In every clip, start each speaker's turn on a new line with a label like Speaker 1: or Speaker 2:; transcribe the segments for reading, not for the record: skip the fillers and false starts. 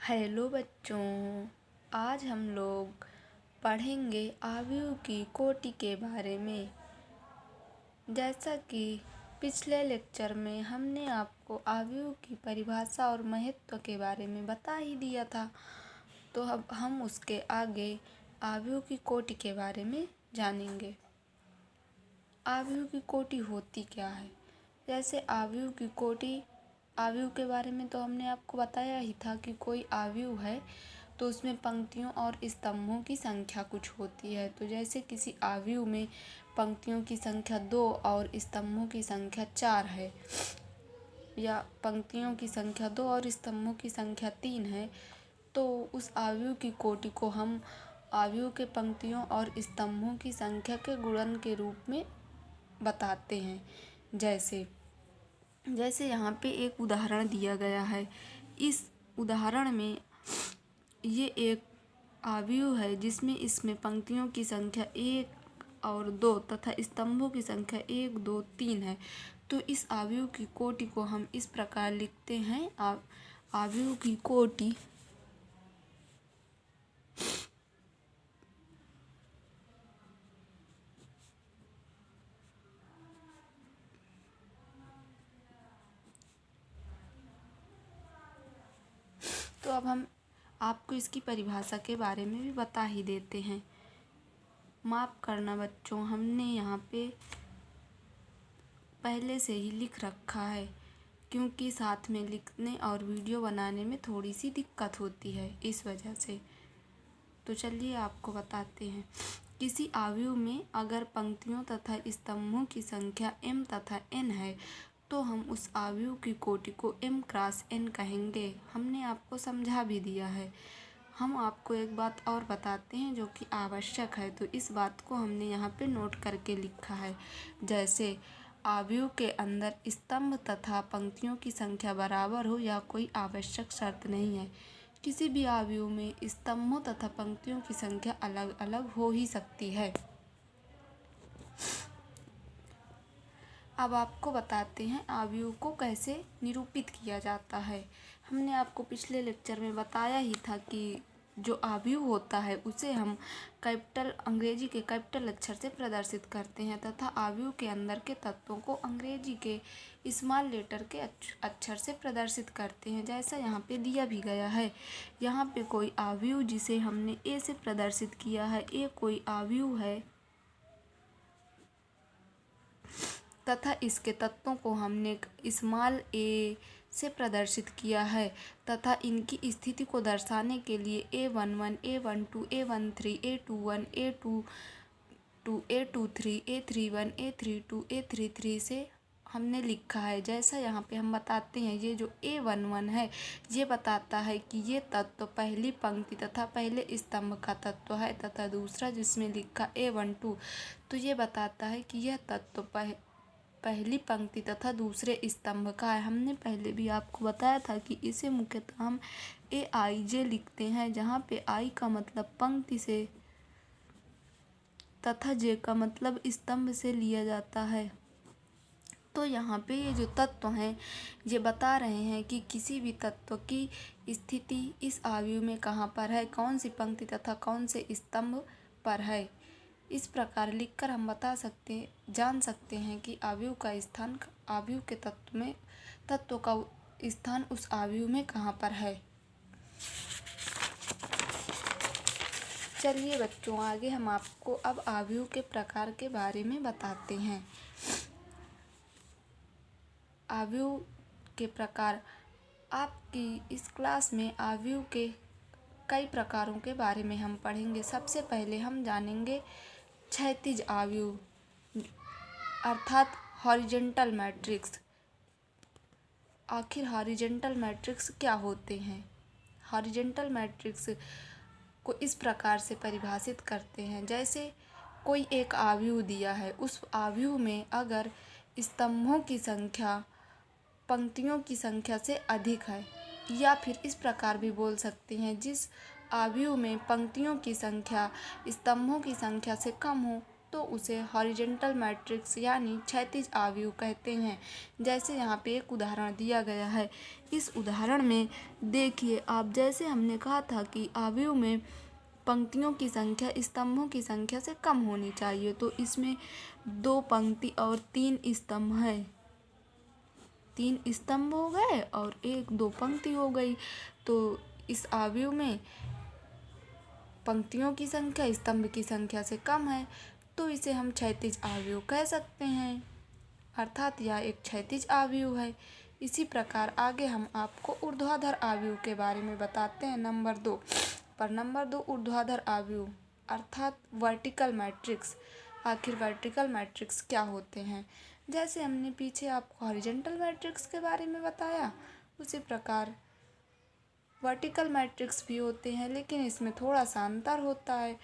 Speaker 1: Hello बच्चों, आज हम लोग पढ़ेंगे आयु की कोटि के बारे में। जैसा कि पिछले लेक्चर में हमने आपको आयु की परिभाषा और महत्व के बारे में बता ही दिया था, तो अब हम उसके आगे आयु की कोटि के बारे में जानेंगे। आयु की कोटि होती क्या है? जैसे आयु की कोटि, आयु के बारे में तो हमने आपको बताया ही था कि कोई आयु है तो उसमें पंक्तियों और स्तंभों की संख्या कुछ होती है। तो जैसे किसी आयु में पंक्तियों की संख्या 2 और स्तंभों की संख्या 4 है, या पंक्तियों की संख्या 2 और स्तंभों की संख्या 3 है, तो उस आयु की कोटि को हम आयु के पंक्तियों और स्तंभों की संख्या के गुणन के रूप में बताते हैं। जैसे यहाँ पे एक उदाहरण दिया गया है। इस उदाहरण में ये एक आयु है जिसमें पंक्तियों की संख्या 1 और 2 तथा स्तंभों की संख्या 1, 2, 3 है। तो इस आयु की कोटि को हम इस प्रकार लिखते हैं। आयु की कोटि तो अब हम आपको इसकी परिभाषा के बारे में भी बता ही देते हैं। माफ़ करना बच्चों, हमने यहाँ पे पहले से ही लिख रखा है, क्योंकि साथ में लिखने और वीडियो बनाने में थोड़ी सी दिक्कत होती है, इस वजह से। तो चलिए आपको बताते हैं। किसी आयु में अगर पंक्तियों तथा स्तंभों की संख्या m तथा n है तो हम उस आयु की कोटि को m क्रॉस n कहेंगे। हमने आपको समझा भी दिया है। हम आपको एक बात और बताते हैं जो कि आवश्यक है, तो इस बात को हमने यहाँ पे नोट करके लिखा है। जैसे आयु के अंदर स्तंभ तथा पंक्तियों की संख्या बराबर हो या कोई आवश्यक शर्त नहीं है। किसी भी आयु में स्तंभों तथा पंक्तियों की संख्या अलग अलग हो ही सकती है। अब आपको बताते हैं आयु को कैसे निरूपित किया जाता है। हमने आपको पिछले लेक्चर में बताया ही था कि जो आयु होता है उसे हम अंग्रेजी के कैपिटल अक्षर से प्रदर्शित करते हैं तथा आयु के अंदर के तत्वों को अंग्रेजी के स्मॉल लेटर के अक्षर से प्रदर्शित करते हैं। जैसा यहाँ पे दिया भी गया है। यहाँ पे कोई आयु जिसे हमने ए से प्रदर्शित किया है, ए कोई आयु है तथा इसके तत्वों को हमने स्मॉल ए से प्रदर्शित किया है तथा इनकी स्थिति को दर्शाने के लिए A11, A12, A13, A21, A22, A23, A31, A32, A33 से हमने लिखा है। जैसा यहाँ पे हम बताते हैं, ये जो A11 है ये बताता है कि ये तत्व पहली पंक्ति तथा पहले स्तंभ का तत्व है, तथा दूसरा जिसमें लिखा A12 तो ये बताता है कि यह तत्व पहली पंक्ति तथा दूसरे स्तंभ का है। हमने पहले भी आपको बताया था कि इसे मुख्यतः हम AIJ लिखते हैं, जहाँ पे I का मतलब पंक्ति से तथा J का मतलब स्तंभ से लिया जाता है। तो यहाँ पे ये जो तत्व हैं ये बता रहे हैं कि किसी भी तत्व की स्थिति इस आयु में कहाँ पर है, कौन सी पंक्ति तथा कौन से स्तंभ पर है। इस प्रकार लिखकर हम जान सकते हैं कि आयु के तत्व का स्थान उस आयु में कहाँ पर है। चलिए बच्चों, आगे हम आपको अब आयु के प्रकार के बारे में बताते हैं। आयु के प्रकार, आपकी इस क्लास में आयु के कई प्रकारों के बारे में हम पढ़ेंगे। सबसे पहले हम जानेंगे क्षैतिज आयु अर्थात हॉरिजॉन्टल मैट्रिक्स। आखिर हॉरिजॉन्टल मैट्रिक्स क्या होते हैं? हॉरिजॉन्टल मैट्रिक्स को इस प्रकार से परिभाषित करते हैं। जैसे कोई एक आयु दिया है, उस आयु में अगर स्तंभों की संख्या पंक्तियों की संख्या से अधिक है, या फिर इस प्रकार भी बोल सकते हैं जिस आयु में पंक्तियों की संख्या स्तंभों की संख्या से कम हो, तो उसे हॉरिजॉन्टल मैट्रिक्स यानी क्षैतिज आव्यूह कहते हैं। जैसे यहाँ पे एक उदाहरण दिया गया है। इस उदाहरण में देखिए आप, जैसे हमने कहा था कि आव्यूह में पंक्तियों की संख्या स्तंभों की संख्या से कम होनी चाहिए, तो इसमें 2 पंक्ति और 3 स्तंभ हैं। 3 स्तंभ हो गए और 1-2 पंक्ति हो गई। तो इस आव्यूह में पंक्तियों की संख्या स्तंभ की संख्या से कम है, तो इसे हम क्षैतिज आव्यूह कह सकते हैं, अर्थात यह एक क्षैतिज आव्यूह है। इसी प्रकार आगे हम आपको ऊर्ध्वाधर आव्यूह के बारे में बताते हैं नंबर 2 पर। नंबर 2 ऊर्ध्वाधर आव्यूह अर्थात वर्टिकल मैट्रिक्स। आखिर वर्टिकल मैट्रिक्स क्या होते हैं? जैसे हमने पीछे आपको हॉरिजॉन्टल मैट्रिक्स के बारे में बताया, उसी प्रकार वर्टिकल मैट्रिक्स भी होते हैं, लेकिन इसमें थोड़ा सा अंतर होता है।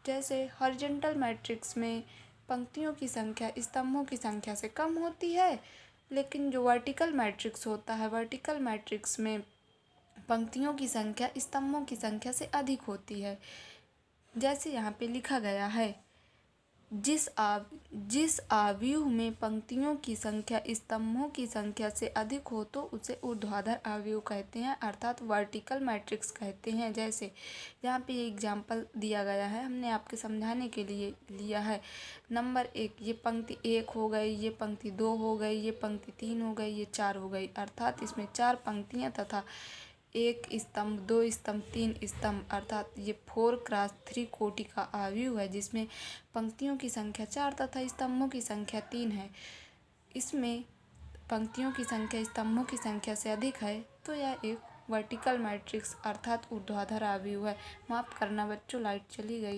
Speaker 1: जैसे हॉरिजॉन्टल मैट्रिक्स में पंक्तियों की संख्या स्तंभों की संख्या से कम होती है, लेकिन जो वर्टिकल मैट्रिक्स होता है, वर्टिकल मैट्रिक्स में पंक्तियों की संख्या स्तंभों की संख्या से अधिक होती है। जैसे यहाँ पे लिखा गया है, जिस आव्यूह में पंक्तियों की संख्या स्तंभों की संख्या से अधिक हो तो उसे ऊर्ध्वाधर आव्यूह कहते हैं, अर्थात वर्टिकल मैट्रिक्स कहते हैं। जैसे यहाँ पे एग्जाम्पल दिया गया है, हमने आपके समझाने के लिए लिया है। नंबर 1, ये पंक्ति 1 हो गई, ये पंक्ति 2 हो गई, ये पंक्ति 3 हो गई, ये 4 हो गई, अर्थात इसमें 4 पंक्तियाँ तथा 1 स्तंभ, 2 स्तंभ, 3 स्तंभ, अर्थात ये 4x3 कोटि का आव्यूह है, जिसमें पंक्तियों की संख्या 4 तथा स्तंभों की संख्या 3 है। इसमें पंक्तियों की संख्या स्तंभों की संख्या से अधिक है, तो यह एक वर्टिकल मैट्रिक्स अर्थात ऊर्ध्वाधर आव्यूह है। माफ़ करना बच्चों, लाइट चली गई।